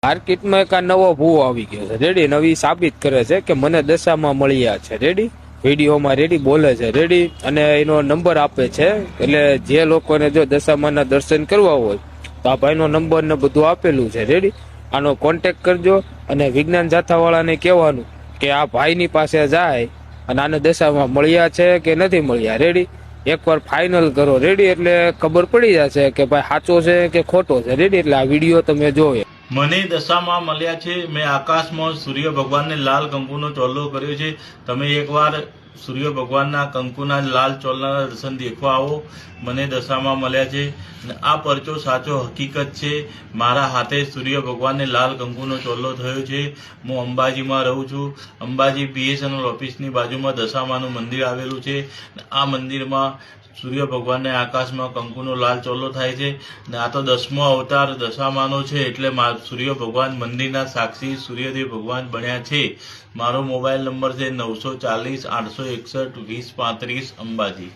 માર્કેટમાં એક આ નવો ભૂવો આવી ગયો છે રેડી, નવી સાબિત કરે છે કે મને દશામાં મળ્યા છે રેડી, વિડીયોમાં રેડી બોલે છે રેડી, અને એનો નંબર આપે છે. એટલે જે લોકોને જો દશામાના દર્શન કરવા હોય તો આ ભાઈનો નંબર ને બધું આપેલું છે રેડી, આનો કોન્ટેક્ટ કરજો. અને વિજ્ઞાન જાથાવાળાને કહેવાનું કે આ ભાઈની પાસે જાય અને આને દશામાં મળ્યા છે કે નથી મળ્યા રેડી, એકવાર ફાઇનલ કરો રેડી, એટલે ખબર પડી જશે કે ભાઈ સાચો છે કે ખોટો છે રેડી. એટલે આ વિડીયો તમે જોયો. મને દશામાં મળ્યા છે. મેં આકાશમાં સૂર્ય ભગવાનને લાલ કંકુનો ચોલ્લો કર્યો છે. તમે એકવાર સૂર્ય ભગવાનના કંકુના લાલ ચોલ્લાના દર્શન દેખવા આવો. મને દશામાં મળ્યા છે. આ પરચો સાચો હકીકત છે. મારા હાથે સૂર્ય ભગવાનને લાલ કંકુનો ચોલ્લો થયો છે. હું અંબાજીમાં રહું છું. અંબાજી BSNL ઓફિસની બાજુમાં દશામાનું મંદિર આવેલું છે. આ મંદિરમાં સૂર્ય ભગવાનને આકાશમાં કંકુનો લાલ ચોલ્લો થાય છે. ને આ તો 10મો અવતાર દશામાનો છે, એટલે સૂર્ય ભગવાન મંદિરના સાક્ષી સૂર્યદેવ ભગવાન બન્યા છે. મારો મોબાઈલ નંબર છે 940 861 2035 અંબાજી.